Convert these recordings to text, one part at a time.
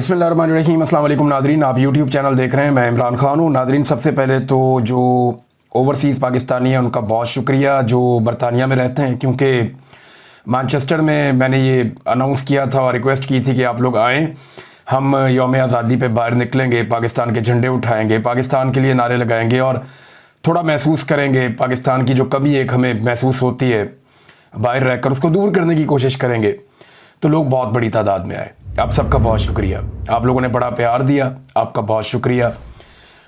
बिस्मिल्लाहिर्रहमानिर्रहीम। अस्सलाम वालेकुम नादरीन, आप यूट्यूब चैनल देख रहे हैं। मैं इमरान खान हूँ। नादरीन, सबसे पहले तो जो ओवरसीज़ पाकिस्तानी हैं उनका बहुत शुक्रिया जो बरतानिया में रहते हैं, क्योंकि मैनचेस्टर में मैंने ये अनाउंस किया था और रिक्वेस्ट की थी कि आप लोग आएँ, हम यौम आज़ादी पे बाहर निकलेंगे, पाकिस्तान के झंडे उठाएँगे, पाकिस्तान के लिए नारे लगाएँगे और थोड़ा महसूस करेंगे पाकिस्तान की जो कमी एक हमें महसूस होती है बाहर रहकर, उसको दूर करने की कोशिश करेंगे। तो लोग बहुत बड़ी तादाद में आए। आप सबका बहुत शुक्रिया, आप लोगों ने बड़ा प्यार दिया, आपका बहुत शुक्रिया।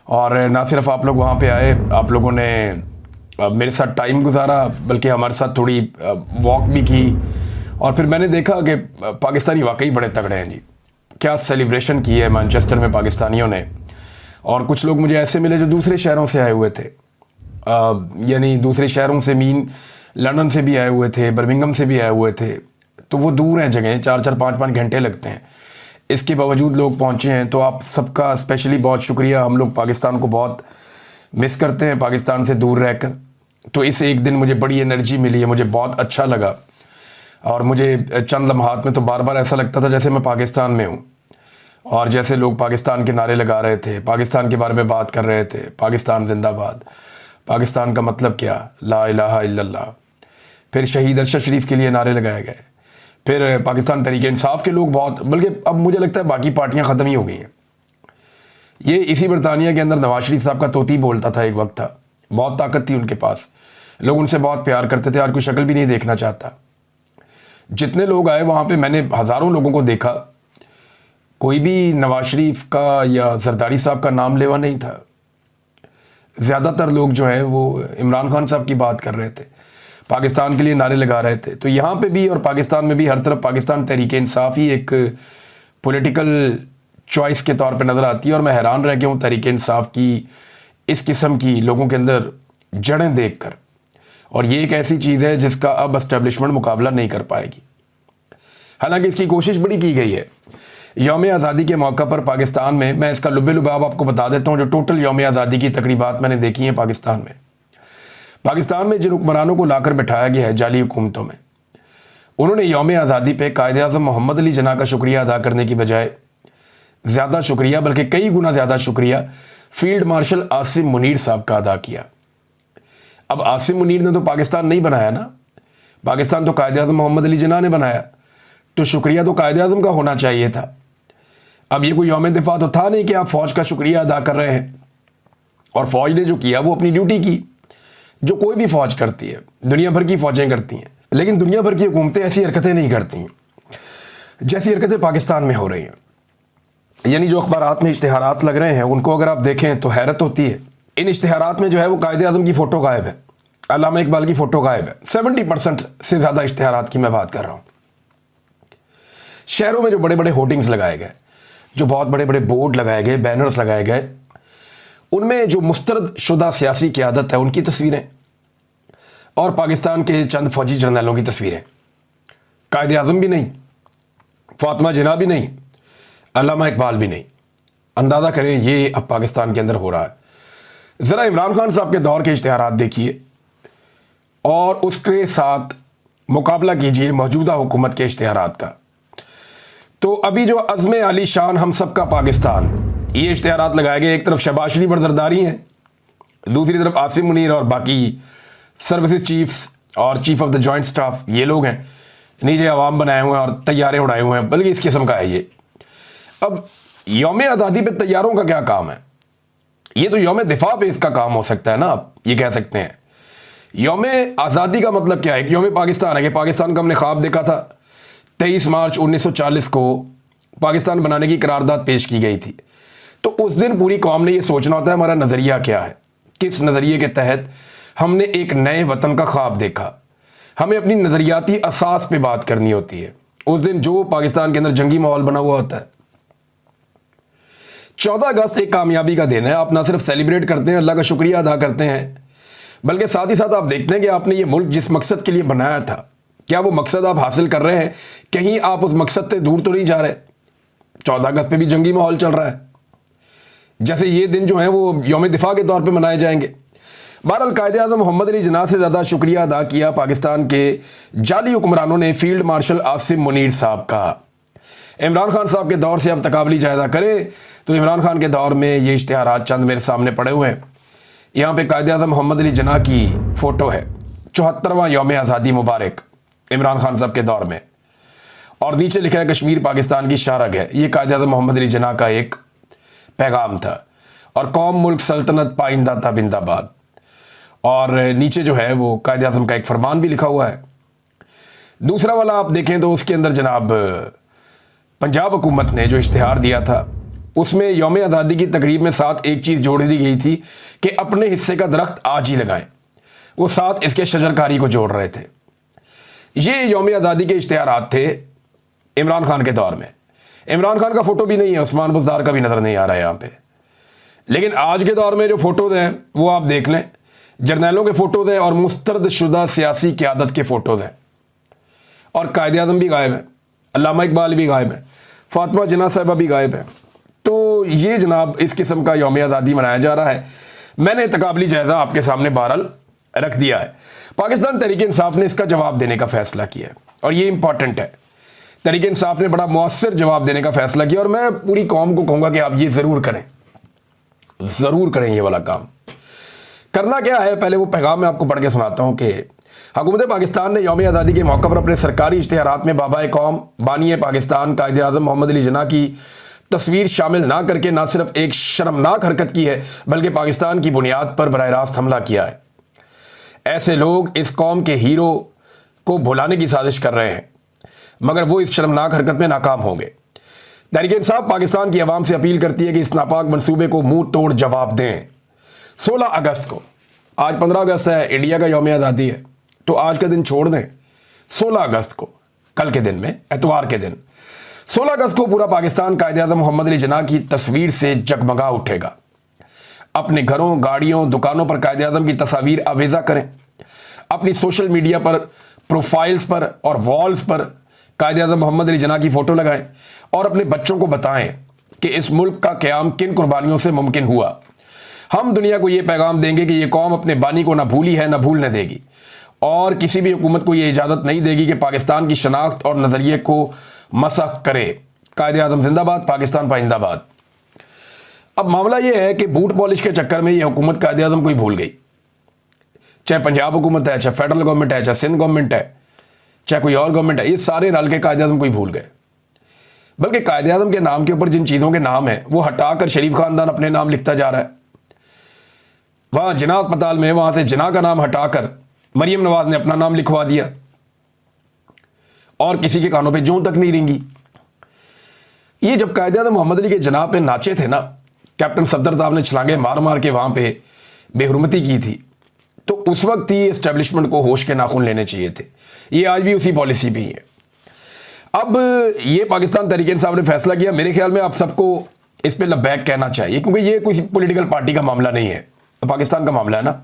और ना सिर्फ आप लोग वहाँ पे आए, आप लोगों ने मेरे साथ टाइम गुजारा, बल्कि हमारे साथ थोड़ी वॉक भी की। और फिर मैंने देखा कि पाकिस्तानी वाकई बड़े तगड़े हैं जी। क्या सेलिब्रेशन की है मैनचेस्टर में पाकिस्तानियों ने। और कुछ लोग मुझे ऐसे मिले जो दूसरे शहरों से आए हुए थे, यानी दूसरे शहरों से मीन लंदन से भी आए हुए थे, बर्मिंघम से भी आए हुए थे। तो वो दूर हैं जगह, 4-4 5-5 घंटे लगते हैं। इसके बावजूद लोग पहुँचे हैं, तो आप सबका स्पेशली बहुत शुक्रिया। हम लोग पाकिस्तान को बहुत मिस करते हैं, पाकिस्तान से दूर रहकर। तो इस एक दिन मुझे बड़ी एनर्जी मिली है, मुझे बहुत अच्छा लगा। और मुझे चंद लम्हात में तो बार बार ऐसा लगता था जैसे मैं पाकिस्तान में हूँ, और जैसे लोग पाकिस्तान के नारे लगा रहे थे, पाकिस्तान के बारे में बात कर रहे थे, पाकिस्तान जिंदाबाद, पाकिस्तान का मतलब क्या, ला इलाहा इल्लल्लाह। फिर शहीद अरशद शरीफ के लिए नारे लगाए गए। फिर पाकिस्तान तहरीक इंसाफ के लोग बहुत, बल्कि अब मुझे लगता है बाकी पार्टियां ख़त्म ही हो गई हैं। ये इसी बरतानिया के अंदर नवाज शरीफ साहब का तोती बोलता था, एक वक्त था, बहुत ताकत थी उनके पास, लोग उनसे बहुत प्यार करते थे, आज कोई शक्ल भी नहीं देखना चाहता। जितने लोग आए वहाँ पे मैंने हज़ारों लोगों को देखा, कोई भी नवाज शरीफ का या जरदारी साहब का नाम लेवा नहीं था। ज़्यादातर लोग जो हैं वो इमरान खान साहब की बात कर रहे थे, पाकिस्तान के लिए नारे लगा रहे थे। तो यहाँ पे भी और पाकिस्तान में भी हर तरफ पाकिस्तान तहरीक इंसाफ ही एक पॉलिटिकल चॉइस के तौर पे नज़र आती है। और मैं हैरान रह गया हूँ तहरीक इंसाफ की इस किस्म की लोगों के अंदर जड़ें देखकर। और ये एक ऐसी चीज़ है जिसका अब एस्टेब्लिशमेंट मुकाबला नहीं कर पाएगी। हालांकि इसकी कोशिश बड़ी की गई है। यौम आज़ादी के मौका पर पाकिस्तान में, मैं इसका लुबे लुबाब आपको बता देता हूँ, जो टोटल यौम आज़ादी की तकरीबात मैंने देखी हैं पाकिस्तान में जिन हुक्मरानों को लाकर बिठाया गया है जाली हुकूमतों में, उन्होंने यौम आज़ादी पे कायद-ए-आज़म मोहम्मद अली जिन्ना का शुक्रिया अदा करने की बजाय ज़्यादा शुक्रिया, बल्कि कई गुना ज़्यादा शुक्रिया फील्ड मार्शल आसिम मुनीर साहब का अदा किया। अब आसिम मुनीर ने तो पाकिस्तान नहीं बनाया ना, पाकिस्तान तो कायद-ए-आज़म मोहम्मद अली जिन्ना ने बनाया, तो शुक्रिया तो कायद-ए-आज़म का होना चाहिए था। अब ये कोई यौम दिफा तो था नहीं कि आप फ़ौज का शुक्रिया अदा कर रहे हैं। और फ़ौज ने जो किया वो अपनी ड्यूटी की, जो कोई भी फ़ौज करती है, दुनिया भर की फ़ौजें करती हैं। लेकिन दुनिया भर की हुकूमतें ऐसी हरकतें नहीं करती जैसी हरकतें पाकिस्तान में हो रही हैं। यानी जो अखबारात में इश्तिहारात लग रहे हैं उनको अगर आप देखें तो हैरत होती है। इन इश्तिहारात में जो है वो कायद-ए-आज़म की फ़ोटो गायब है, अल्लामा इकबाल की फ़ोटो गायब है। 70% से ज़्यादा इश्तिहारात की मैं बात कर रहा हूँ। शहरों में जो बड़े बड़े होर्डिंग्स लगाए गए, जो बहुत बड़े बड़े बोर्ड लगाए गए, बैनर्स लगाए गए, उनमें जो मुस्तरद शुदा सियासी क़यादत है उनकी तस्वीरें और पाकिस्तान के चंद फौजी जर्नलों की तस्वीरें। कायद-ए-आज़म भी नहीं, फातिमा जिन्ना भी नहीं, अल्लामा इकबाल भी नहीं। अंदाज़ा करें ये अब पाकिस्तान के अंदर हो रहा है। ज़रा इमरान खान साहब के दौर के इश्तिहारात देखिए और उसके साथ मुकाबला कीजिए मौजूदा हुकूमत के इश्तिहारात का। तो अभी जो अज़्म आली शान हम सब का पाकिस्तान, ये इश्तिहारात लगाए गए, एक तरफ शहबाज शरीफ और जरदारी हैं, दूसरी तरफ आसिम मुनीर और बाकी सर्विसेज चीफ्स और chief of the joint staff, ये लोग हैं। नीचे अवाम बनाए हुए हैं और तैयारे उड़ाए हुए हैं, बल्कि इस किस्म का है ये। अब यौम आज़ादी पे तैयारों का क्या काम है? ये तो यौम दिफा पे इसका काम हो सकता है ना, आप ये कह सकते हैं। यौम आज़ादी का मतलब क्या है? यौम पाकिस्तान है कि पाकिस्तान का हमने ख्वाब देखा था। 23 मार्च 1940 को पाकिस्तान बनाने की करारदाद पेश की गई थी। तो उस दिन पूरी कौम ने यह सोचना होता है हमारा नज़रिया क्या है, किस नज़रिए के तहत हमने एक नए वतन का ख्वाब देखा। हमें अपनी नज़रियाती असास पे बात करनी होती है। उस दिन जो पाकिस्तान के अंदर जंगी माहौल बना हुआ होता है, 14 अगस्त एक कामयाबी का दिन है। आप ना सिर्फ सेलिब्रेट करते हैं, अल्लाह का शुक्रिया अदा करते हैं, बल्कि साथ ही साथ आप देखते हैं कि आपने ये मुल्क जिस मकसद के लिए बनाया था, क्या वो मकसद आप हासिल कर रहे हैं? कहीं आप उस मकसद से दूर तो नहीं जा रहे? 14 अगस्त पे भी जंगी माहौल चल रहा है, जैसे ये दिन जो है वो यौम दिफा के तौर पे मनाए जाएंगे। बहरहाल कायद-ए-आज़म मोहम्मद अली जिन्ना से ज़्यादा शुक्रिया अदा किया पाकिस्तान के जाली हुक्मरानों ने फील्ड मार्शल आसिम मुनीर साहब का। इमरान खान साहब के दौर से अब तकाबली जायज़ा करें तो इमरान खान के दौर में ये इश्तिहारात चंद मेरे सामने पड़े हुए हैं। यहाँ पे कायद-ए-आज़म मोहम्मद अली जिन्ना की फ़ोटो है, 74वां यौम आज़ादी मुबारक इमरान खान साहब के दौर में, और नीचे लिखा है कश्मीर पाकिस्तान की शारग है। ये कायद-ए-आज़म मोहम्मद अली जिन्ना का एक पैगाम था, और कौम मुल्क सल्तनत पाइंदा था बिंदाबाद, और नीचे जो है वो कायद-ए-आज़म का एक फरमान भी लिखा हुआ है। दूसरा वाला आप देखें तो उसके अंदर जनाब पंजाब हुकूमत ने जो इश्तिहार दिया था उसमें यौम आज़ादी की तकरीब में साथ एक चीज़ जोड़ दी गई थी कि अपने हिस्से का दरख्त आज ही लगाएं। वो साथ इसके शजरकारी को जोड़ रहे थे। ये यौम आज़ादी के इश्तिहारात थे इमरान खान के दौर में। इमरान खान का फ़ोटो भी नहीं है, उस्मान बुज़दार का भी नज़र नहीं आ रहा है यहाँ पे। लेकिन आज के दौर में जो फ़ोटोज़ हैं वो आप देख लें, जर्नैलों के फ़ोटोज़ हैं और मुस्तरदशुदा सियासी क़यादत के फ़ोटोज़ हैं, और कायद-ए-आज़म भी गायब है, अल्लामा इकबाल भी गायब है, फातिमा जिन्ना साहिबा भी गायब है। तो ये जनाब इस किस्म का यौम आज़ादी मनाया जा रहा है। मैंने तकाबली जायज़ा आपके सामने बहरहाल रख दिया है। पाकिस्तान तहरीक इंसाफ ने इसका जवाब देने का फ़ैसला किया है, और ये इंपॉर्टेंट है। तहरीक इंसाफ ने बड़ा मौसर जवाब देने का फ़ैसला किया, और मैं पूरी कौम को कहूँगा कि आप ये ज़रूर करें, ज़रूर करें ये वाला काम। करना क्या है, पहले वो पैगाम मैं आपको पढ़ के सुनाता हूँ कि हुकूमत पाकिस्तान ने यौम आज़ादी के मौके पर अपने सरकारी इश्तिहारात में बाबा कौम बानी पाकिस्तान कायद-ए-आज़म मोहम्मद अली जिन्ना की तस्वीर शामिल ना करके ना सिर्फ एक शर्मनाक हरकत की है बल्कि पाकिस्तान की बुनियाद पर बराह रास्त हमला किया है। ऐसे लोग इस कौम के हीरो को भुलाने की साजिश कर रहे हैं, मगर वो इस शर्मनाक हरकत में नाकाम होंगे। तहरीक इंसाफ पाकिस्तान की आवाम से अपील करती है कि इस नापाक मनसूबे को मुंह तोड़ जवाब दें। 16 अगस्त को, आज 15 अगस्त है, इंडिया का यौम आज़ादी है, तो आज का दिन छोड़ दें। 16 अगस्त को, कल के दिन में, एतवार के दिन 16 अगस्त को पूरा पाकिस्तान कायद-ए-आज़म मोहम्मद अली जिन्ना की तस्वीर से जगमगा उठेगा। अपने घरों, गाड़ियों, दुकानों पर कायद-ए-आज़म की तस्वीर आवेज़ा करें। अपनी सोशल मीडिया पर, प्रोफाइल्स पर और वॉल्स पर कायद-ए-आज़म मोहम्मद अली जिन्ना की फ़ोटो लगाएं, और अपने बच्चों को बताएं कि इस मुल्क का क़याम किन कुर्बानियों से मुमकिन हुआ। हम दुनिया को ये पैगाम देंगे कि ये कौम अपने बानी को ना भूली है, ना भूलने देगी, और किसी भी हुकूमत को ये इजाज़त नहीं देगी कि पाकिस्तान की शनाख्त और नज़रिए को मसख करे। कायद-ए-आज़म जिंदाबाद, पाकिस्तान पाइंदाबाद। अब मामला ये है कि बूट पॉलिश के चक्कर में ये हुकूमत कायद-ए-आज़म को ही भूल गई। चाहे पंजाब हुकूमत है, चाहे फेडरल गवर्नमेंट है, चाहे सिंध गवर्नमेंट है, चाहे कोई और गवर्नमेंट है, ये सारे रल के कायद-ए-आज़म को ही भूल गए। बल्कि कायद-ए-आज़म के नाम के ऊपर जिन चीज़ों के नाम हैं वो हटाकर शरीफ खानदान अपने नाम लिखता जा रहा है। वहाँ जिन्ना अस्पताल में वहाँ से जिन्ना का नाम हटाकर मरियम नवाज ने अपना नाम लिखवा दिया, और किसी के कानों पे जूं तक नहीं रेंगी। ये जब कायद-ए-आज़म मोहम्मद अली के जिन्ना पे नाचे थे ना, कैप्टन सफदर साहब ने छलांगे मार मार के वहाँ पे बेहुरमती की थी, तो उस वक्त ही एस्टेब्लिशमेंट को होश के नाखून लेने चाहिए थे। ये आज भी उसी पॉलिसी पे ही है। अब ये पाकिस्तान तहरीक इंसाफ ने फैसला किया, मेरे ख्याल में आप सबको इस पर लब्बैक कहना चाहिए, क्योंकि ये कोई पॉलिटिकल पार्टी का मामला नहीं है, पाकिस्तान का मामला है ना।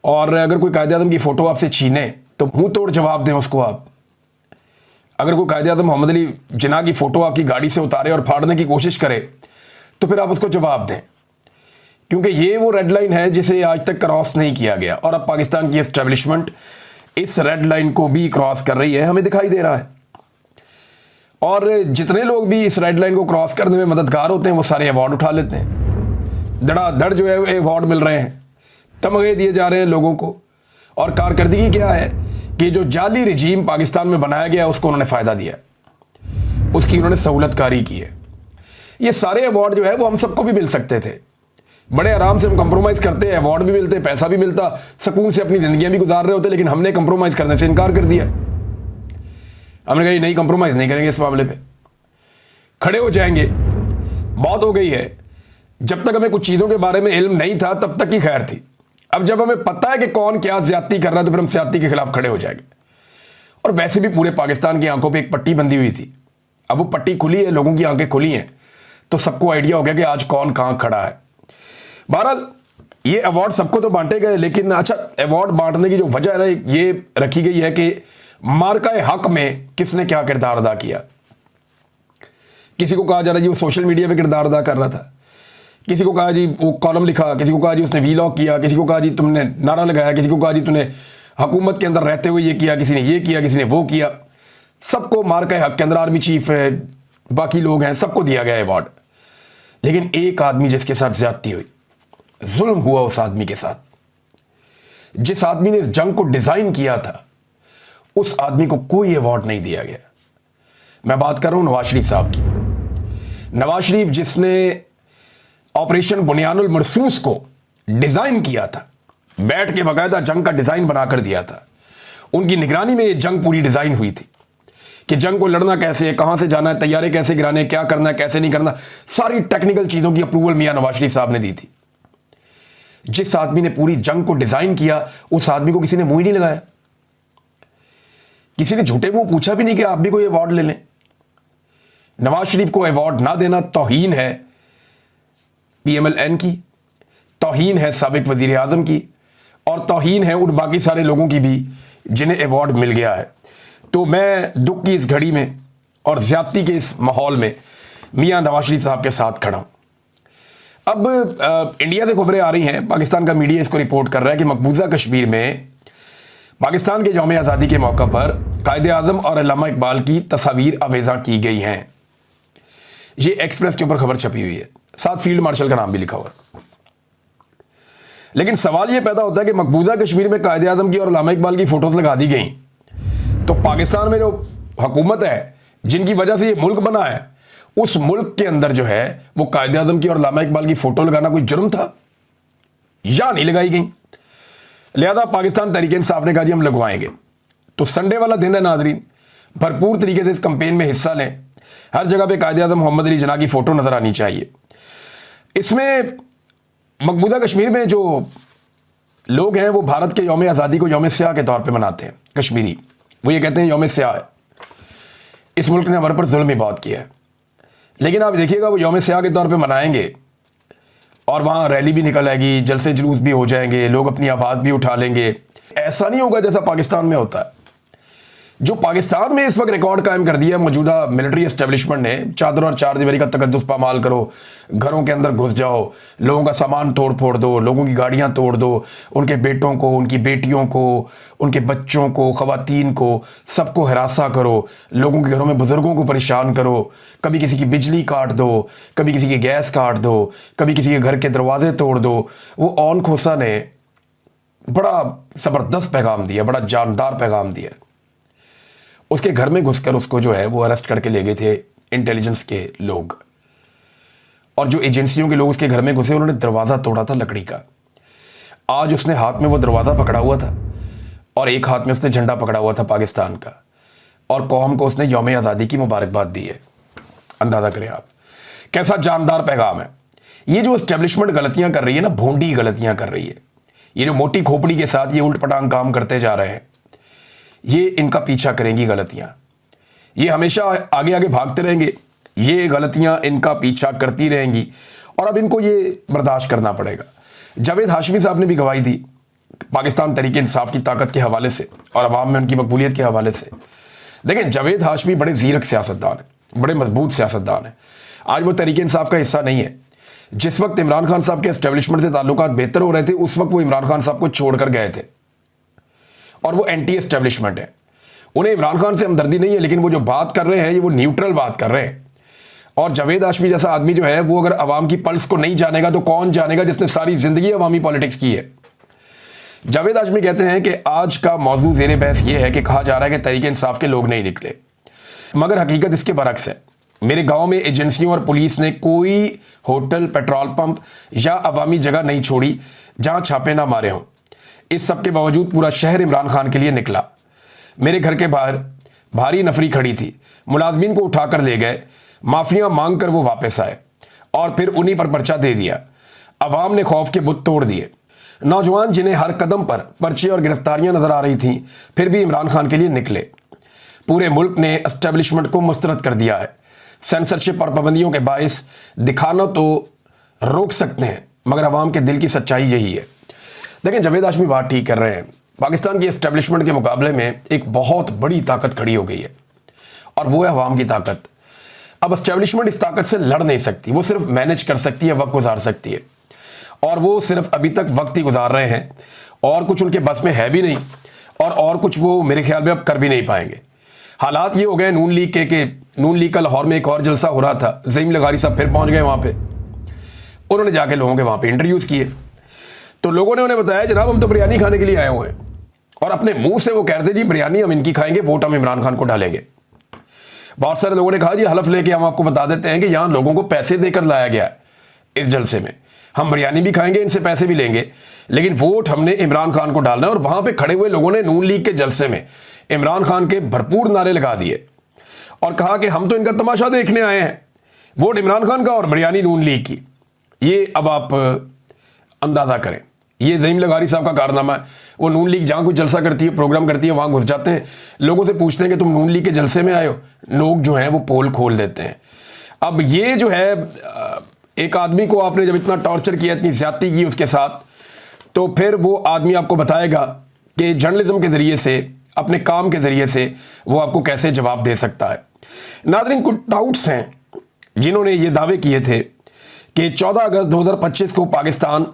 और अगर कोई कायद-ए-आज़म की फ़ोटो आपसे छीने तो मुंह तोड़ जवाब दें उसको आप। अगर कोई कायद-ए-आज़म मोहम्मद अली जिन्ना की फ़ोटो आपकी गाड़ी से उतारे और फाड़ने की कोशिश करे तो फिर आप उसको जवाब दें, क्योंकि ये वो रेड लाइन है जिसे आज तक क्रॉस नहीं किया गया, और अब पाकिस्तान की एस्टेब्लिशमेंट इस रेड लाइन को भी क्रॉस कर रही है, हमें दिखाई दे रहा है। और जितने लोग भी इस रेड लाइन को क्रॉस करने में मददगार होते हैं वो सारे अवार्ड उठा लेते हैं। धड़ाधड़ जो है अवार्ड मिल रहे हैं, तमगे दिए जा रहे हैं लोगों को, और कारकर्दगी क्या है कि जो जाली रजीम पाकिस्तान में बनाया गया उसको उन्होंने फ़ायदा दिया, उसकी उन्होंने सहूलतकारी की है। ये सारे अवार्ड जो है वो हम सबको भी मिल सकते थे, बड़े आराम से हम कंप्रोमाइज़ करते, अवार्ड भी मिलते, पैसा भी मिलता, सुकून से अपनी ज़िंदगियाँ भी गुजार रहे होते, लेकिन हमने कंप्रोमाइज़ करने से इनकार कर दिया। हमने कहा ये नहीं, कंप्रोमाइज़ नहीं करेंगे इस मामले पे, खड़े हो जाएंगे, बहुत हो गई है। जब तक हमें कुछ चीज़ों के बारे में इल्म नहीं था तब तक ही खैर थी, अब जब हमें पता है कि कौन क्या ज्यादती कर रहा है तो फिर हम ज्यादती के खिलाफ खड़े हो जाएंगे। और वैसे भी पूरे पाकिस्तान की आंखों पे एक पट्टी बंधी हुई थी, अब वो पट्टी खुली है, लोगों की आंखें खुली हैं, तो सबको आइडिया हो गया कि आज कौन कहाँ खड़ा है। बहरहाल ये अवार्ड सबको तो बांटे गए, लेकिन अच्छा अवार्ड बांटने की जो वजह है ना ये रखी गई है कि मार्का हक में किसने क्या किरदार अदा किया। किसी को कहा जा रहा है जी वो सोशल मीडिया पे किरदार अदा कर रहा था, किसी को कहा जी वो कॉलम लिखा, किसी को कहा जी उसने वीलॉग किया, किसी को कहा जी तुमने नारा लगाया, किसी को कहा जी तुमने हुकूमत के अंदर रहते हुए ये किया, किसी ने ये किया, किसी ने वो किया। सबको मार के हक के अंदर, आर्मी चीफ है, बाकी लोग हैं, सबको दिया गया अवार्ड। लेकिन एक आदमी जिसके साथ ज्यादती हुई, जुल्म हुआ उस आदमी के साथ, जिस आदमी ने इस जंग को डिजाइन किया था, उस आदमी को कोई अवार्ड नहीं दिया गया। मैं बात कर रहा हूं नवाज शरीफ साहब की। नवाज शरीफ जिसने ऑपरेशन बुनियानुल मरसूस को डिजाइन किया था, बैठ के बाकायदा जंग का डिजाइन बनाकर दिया था, उनकी निगरानी में ये जंग पूरी डिजाइन हुई थी कि जंग को लड़ना कैसे है, कहां से जाना है, तैयारी कैसे गिराने, क्या करना है, कैसे नहीं करना, सारी टेक्निकल चीजों की अप्रूवल मियां नवाज शरीफ साहब ने दी थी। जिस आदमी ने पूरी जंग को डिजाइन किया, उस आदमी को किसी ने मुंह ही नहीं लगाया, किसी ने झूठे मुंह पूछा भी नहीं कि आप भी कोई अवार्ड ले लें। नवाज शरीफ को अवार्ड ना देना तौहीन है PMLN की, तौहीन है साबिक वजीर आजम की, और तौहीन है उन बाकी सारे लोगों की भी जिन्हें अवार्ड मिल गया है। तो मैं दुख की इस घड़ी में और ज्यादती के इस माहौल में मियां नवाज शरीफ साहब के साथ खड़ा हूं। अब इंडिया से खबरें आ रही हैं, पाकिस्तान का मीडिया इसको रिपोर्ट कर रहा है कि मकबूजा कश्मीर में पाकिस्तान के यौम आज़ादी के मौका पर कायदे आज़म और अल्लामा इकबाल की तस्वीर आवेज़ा की गई हैं। ये एक्सप्रेस के ऊपर खबर छपी हुई है, साथ फील्ड मार्शल का नाम भी लिखा हुआ है। लेकिन सवाल यह पैदा होता है कि मकबूजा कश्मीर में कायदे आज़म की और अल्लामा इकबाल की फोटोज लगा दी गई, तो पाकिस्तान में जो हुकूमत है जिनकी वजह से ये मुल्क बना है, उस मुल्क के अंदर जो है वो कायदे आज़म की और अल्लामा इकबाल की फोटो लगाना कोई जुर्म था या नहीं लगाई गई? लिहाजा पाकिस्तान तहरीक इंसाफ ने कहा जी हम लगवाएंगे। तो संडे वाला दिन है नाजरीन, भरपूर तरीके से इस कैंपेन में हिस्सा लें। हर जगह पे कायदे आज़म मोहम्मद अली जिन्ना की फोटो नजर आनी चाहिए। इसमें मकबूजा कश्मीर में जो लोग हैं वो भारत के यौम आज़ादी को यौम स्याह के तौर पे मनाते हैं। कश्मीरी वो ये कहते हैं यौम स्याह है, इस मुल्क ने हमारे पर जुल्म ही बहुत किया है। लेकिन आप देखिएगा वो यौम स्याह के तौर पे मनाएंगे और वहाँ रैली भी निकल आएगी, जलसे जुलूस भी हो जाएंगे, लोग अपनी आवाज़ भी उठा लेंगे। ऐसा नहीं होगा जैसा पाकिस्तान में होता है। जो पाकिस्तान में इस वक्त रिकॉर्ड कायम कर दिया मौजूदा मिलिट्री एस्टेब्लिशमेंट ने, चादर और चार दीवारी का तकद्दुस पामाल करो, घरों के अंदर घुस जाओ, लोगों का सामान तोड़ फोड़ दो, लोगों की गाड़ियां तोड़ दो, उनके बेटों को, उनकी बेटियों को, उनके बच्चों को, ख़वातीन को, सबको हरासा करो, लोगों के घरों में बुजुर्गों को परेशान करो, कभी किसी की बिजली काट दो, कभी किसी की गैस काट दो, कभी किसी के घर के दरवाजे तोड़ दो। वो ओन खोसा ने बड़ा ज़बरदस्त पैगाम दिया, बड़ा जानदार पैगाम दिया। उसके घर में घुसकर उसको जो है वो अरेस्ट करके ले गए थे इंटेलिजेंस के लोग, और जो एजेंसियों के लोग उसके घर में घुसे उन्होंने दरवाज़ा तोड़ा था लकड़ी का। आज उसने हाथ में वो दरवाज़ा पकड़ा हुआ था और एक हाथ में उसने झंडा पकड़ा हुआ था पाकिस्तान का, और कौम को उसने यौम आज़ादी की मुबारकबाद दी है। अंदाज़ा करें आप कैसा जानदार पैगाम है। ये जो एस्टेब्लिशमेंट गलतियां कर रही है ना, भोंडी गलतियां कर रही है, ये जो मोटी खोपड़ी के साथ ये उल्ट पटांग काम करते जा रहे हैं, ये इनका पीछा करेंगी गलतियां। ये हमेशा आगे आगे भागते रहेंगे, ये गलतियां इनका पीछा करती रहेंगी और अब इनको ये बर्दाश्त करना पड़ेगा। जावेद हाशमी साहब ने भी गवाही दी पाकिस्तान तहरीक इंसाफ की ताकत के हवाले से और अवाम में उनकी मकबूलियत के हवाले से। देखें, जावेद हाशमी बड़े ज़ीरक सियासतदान हैं, बड़े मजबूत सियासतदान हैं। आज वो तहरीक इंसाफ का हिस्सा नहीं है। जिस वक्त इमरान खान साहब के एस्टेब्लिशमेंट से ताल्लुकात बेहतर हो रहे थे, उस वक्त वो इमरान खान साहब को छोड़कर गए थे और वो एंटी एस्टेब्लिशमेंट है। उन्हें इमरान खान से हमदर्दी नहीं है, लेकिन वो जो बात कर रहे हैं ये वो न्यूट्रल बात कर रहे हैं। और जावेद हाशमी जैसा आदमी जो है वो अगर अवाम की पल्स को नहीं जानेगा तो कौन जानेगा, जिसने सारी जिंदगी अवामी पॉलिटिक्स की है। जावेद हाशमी कहते हैं कि आज का मौजू ज़ेरे बहस ये है कि कहा जा रहा है कि तहरीक इंसाफ के लोग नहीं निकले, मगर हकीकत इसके बरक्स है। मेरे गांव में एजेंसियों और पुलिस ने कोई होटल, पेट्रोल पंप या अवामी जगह नहीं छोड़ी जहां छापे ना मारे हों। इस सब के बावजूद पूरा शहर इमरान खान के लिए निकला। मेरे घर के बाहर भारी नफरी खड़ी थी, मुलाजमीन को उठाकर ले गए, माफियां मांग कर वो वापस आए और फिर उन्हीं पर पर्चा दे दिया। अवाम ने खौफ के बुत तोड़ दिए। नौजवान जिन्हें हर कदम पर पर्चे और गिरफ्तारियां नजर आ रही थीं, फिर भी इमरान खान के लिए निकले। पूरे मुल्क ने एस्टेब्लिशमेंट को मुस्तरद कर दिया है। सेंसरशिप और पाबंदियों के बायस दिखाना तो रोक सकते हैं, मगर अवाम के दिल की सच्चाई यही है। देखें, जावेद हाशमी बात ठीक कर रहे हैं। पाकिस्तान की एस्टेब्लिशमेंट के मुकाबले में एक बहुत बड़ी ताकत खड़ी हो गई है और वो है अवाम की ताकत। अब एस्टेब्लिशमेंट इस ताकत से लड़ नहीं सकती, वो सिर्फ मैनेज कर सकती है, वक्त गुजार सकती है, और वो सिर्फ अभी तक वक्त ही गुजार रहे हैं और कुछ उनके बस में है भी नहीं और कुछ वो मेरे ख्याल में अब कर भी नहीं पाएंगे। हालात ये हो गए नून लीग के कि नून लीग का लाहौर में एक और जलसा हो रहा था, ज़ईम लगारी साहब फिर पहुंच गए वहाँ पे। उन्होंने जाके लोगों के वहाँ पे इंटरव्यूज़ किए, तो लोगों ने उन्हें बताया जनाब हम तो बिरयानी खाने के लिए आए हुए हैं, और अपने मुंह से वो कह रहे थे जी बिरयानी हम इनकी खाएंगे, वोट हम इमरान खान को डालेंगे। बहुत सारे लोगों ने कहा जी हलफ लेके हम आपको बता देते हैं कि यहाँ लोगों को पैसे देकर लाया गया है इस जलसे में, हम बिरयानी भी खाएंगे, इनसे पैसे भी लेंगे, लेकिन वोट हमने इमरान खान को डालना है। और वहां पे खड़े हुए लोगों ने नून लीग के जलसे में इमरान खान के भरपूर नारे लगा दिए और कहा कि हम तो इनका तमाशा देखने आए हैं, वोट इमरान खान का और बिरयानी नून लीग की। ये अब आप अंदाजा करें, ये ज़ईम लगारी साहब का कारनामा है। वो नून लीग जहाँ कोई जलसा करती है, प्रोग्राम करती है, वहाँ घुस जाते हैं, लोगों से पूछते हैं कि तुम नून लीग के जलसे में आए हो, लोग जो हैं वो पोल खोल देते हैं। अब ये जो है एक आदमी को आपने जब इतना टॉर्चर किया, इतनी ज्यादती की उसके साथ, तो फिर वो आदमी आपको बताएगा कि जर्नलिज्म के ज़रिए से, अपने काम के ज़रिए से वो आपको कैसे जवाब दे सकता है। नाज़रीन, कुछ डाउट्स हैं जिन्होंने ये दावे किए थे कि 14 अगस्त 2025 को पाकिस्तान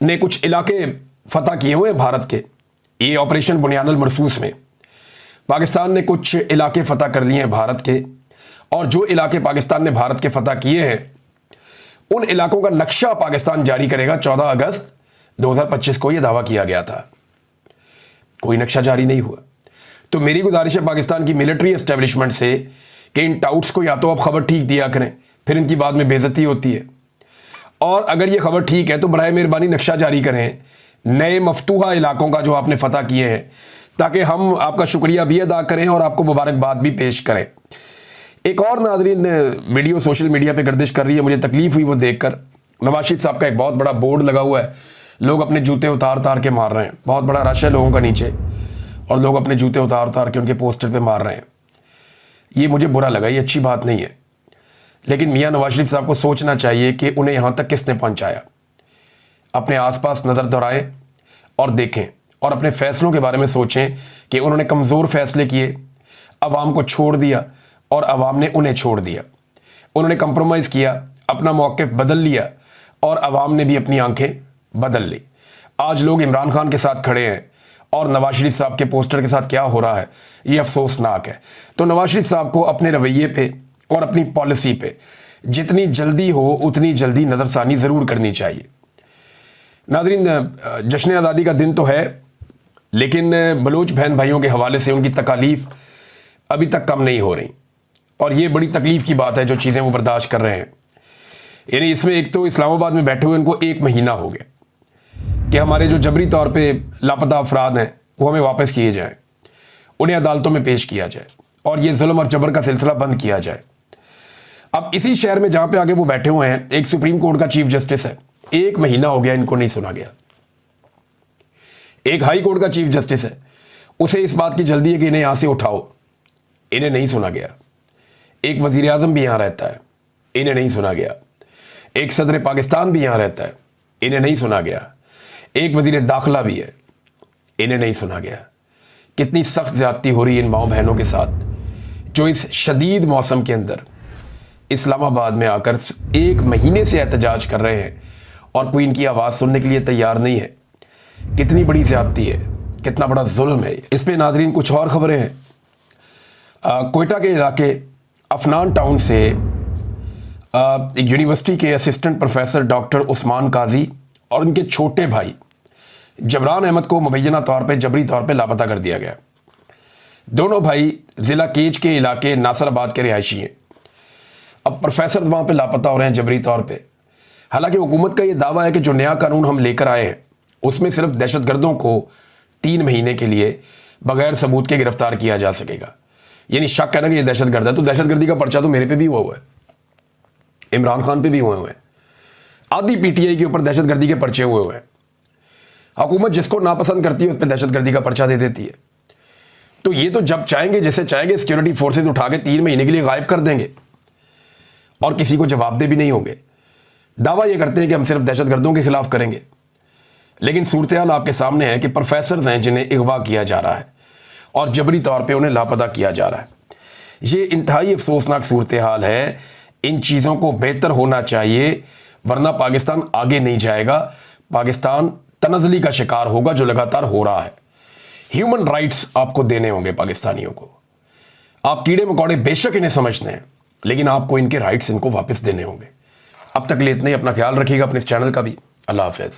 ने कुछ इलाके फतह किए हुए भारत के, ये ऑपरेशन बुनियानुल मरसूस में पाकिस्तान ने कुछ इलाके फतह कर लिए हैं भारत के, और जो इलाके पाकिस्तान ने भारत के फतह किए हैं उन इलाकों का नक्शा पाकिस्तान जारी करेगा। 14 अगस्त 2025 को यह दावा किया गया था, कोई नक्शा जारी नहीं हुआ। तो मेरी गुजारिश है पाकिस्तान की मिलिट्री एस्टेब्लिशमेंट से कि इन टाउट्स को या तो आप खबर ठीक दिया करें, फिर इनकी बाद में बेइज्जती होती है, और अगर ये खबर ठीक है तो बराए मेहरबानी नक्शा जारी करें नए मफतूहा इलाकों का जो आपने फतह किए हैं, ताकि हम आपका शुक्रिया भी अदा करें और आपको मुबारकबाद भी पेश करें। एक और नाज़रीन वीडियो सोशल मीडिया पे गर्दिश कर रही है, मुझे तकलीफ हुई वो देखकर। नवाज शरीफ साहब का एक बहुत बड़ा बोर्ड लगा हुआ है, लोग अपने जूते उतार उतार के मार रहे हैं, बहुत बड़ा रश है लोगों का नीचे, और लोग अपने जूते उतार उतार के उनके पोस्टर पे मार रहे हैं। ये मुझे बुरा लगा, ये अच्छी बात नहीं है। लेकिन मियाँ नवाज शरीफ साहब को सोचना चाहिए कि उन्हें यहाँ तक किसने पहुँचाया। अपने आसपास नज़र दौड़ाएं और देखें, और अपने फ़ैसलों के बारे में सोचें कि उन्होंने कमज़ोर फ़ैसले किए, अवाम को छोड़ दिया और अवाम ने उन्हें छोड़ दिया। उन्होंने कंप्रोमाइज़ किया, अपना मौक़िफ़ बदल लिया, और अवाम ने भी अपनी आंखें बदल ली। आज लोग इमरान खान के साथ खड़े हैं और नवाज शरीफ साहब के पोस्टर के साथ क्या हो रहा है ये अफसोसनाक है। तो नवाज शरीफ साहब को अपने रवैये पे और अपनी पॉलिसी पे जितनी जल्दी हो उतनी जल्दी नज़रसानी ज़रूर करनी चाहिए। नाज़रीन, जश्न आज़ादी का दिन तो है, लेकिन बलूच बहन भाइयों के हवाले से उनकी तकालीफ अभी तक कम नहीं हो रही, और ये बड़ी तकलीफ़ की बात है जो चीज़ें वो बर्दाश्त कर रहे हैं। यानी इसमें एक तो इस्लामाबाद में बैठे हुए उनको 1 महीना हो गया कि हमारे जो जबरी तौर पे लापता अफराद हैं वो हमें वापस किए जाएं, उन्हें अदालतों में पेश किया जाए, और ये जुल्म और जबर का सिलसिला बंद किया जाए। अब इसी शहर में जहाँ पे आगे वो बैठे हुए हैं, एक सुप्रीम कोर्ट का चीफ जस्टिस है, 1 महीना हो गया इनको नहीं सुना गया। एक हाई कोर्ट का चीफ जस्टिस है, उसे इस बात की जल्दी है कि इन्हें यहाँ से उठाओ, इन्हें नहीं सुना गया। एक वज़ीर आज़म भी यहाँ रहता है, इन्हें नहीं सुना गया। एक सदर पाकिस्तान भी यहाँ रहता है, इन्हें नहीं सुना गया। एक वज़ीर दाखिला भी है, इन्हें नहीं सुना गया। कितनी सख्त ज़्यादती हो रही है इन माओ बहनों के साथ, जो इस शदीद मौसम के अंदर इस्लामाबाद में आकर 1 महीने से एहतजाज कर रहे हैं और कोई इनकी आवाज़ सुनने के लिए तैयार नहीं है। कितनी बड़ी ज़्यादती है, कितना बड़ा जुल्म है। इस पे नाज़रीन कुछ और ख़बरें हैं। कोयटा के इलाके अफनान टाउन से एक यूनिवर्सिटी के असिस्टेंट प्रोफेसर डॉक्टर उस्मान काजी और उनके छोटे भाई जबरान अहमद को मुबैना तौर पे जबरी तौर पे लापता कर दिया गया। दोनों भाई ज़िला केज के इलाके नासराबाद के रिहायशी हैं। अब प्रोफेसर वहाँ पे लापता हो रहे हैं जबरी तौर पे। हालांकि हुकूमत का ये दावा है कि जो नया कानून हम लेकर आए हैं उसमें सिर्फ दहशतगर्दों को 3 महीने के लिए बगैर सबूत के गिरफ्तार किया जा सकेगा। यानी शक है ना कि ये दहशतगर्द है, तो दहशतगर्दी का पर्चा तो मेरे पे भी हुआ है, इमरान खान पे भी हुए हैं, आधी पीटीआई के ऊपर दहशतगर्दी के पर्चे हुए हैं। हुकूमत जिसको नापसंद करती है उस पर दहशतगर्दी का पर्चा दे देती है। तो ये तो जब चाहेंगे, जैसे चाहेंगे, सिक्योरिटी फोर्सेज उठा के 3 महीने के लिए गायब कर देंगे और किसी को जवाबदेह भी नहीं होंगे। दावा ये करते हैं कि हम सिर्फ दहशतगर्दों के खिलाफ करेंगे, लेकिन सूरत हाल आपके सामने है कि प्रोफेसर हैं जिन्हें अगवा किया जा रहा है और जबरी तौर पे उन्हें लापता किया जा रहा है। ये इंतहाई अफसोसनाक सूरत हाल है। इन चीज़ों को बेहतर होना चाहिए, वरना पाकिस्तान आगे नहीं जाएगा। पाकिस्तान तनज़ली का शिकार होगा जो लगातार हो रहा है। ह्यूमन राइट्स आपको देने होंगे पाकिस्तानियों को। आप कीड़े मकोड़े बेशक इन्हें समझते हैं, लेकिन आपको इनके राइट्स इनको वापस देने होंगे। अब तक के लिए इतना ही। अपना ख्याल रखिएगा, अपने इस चैनल का भी। अल्लाह हाफिज़।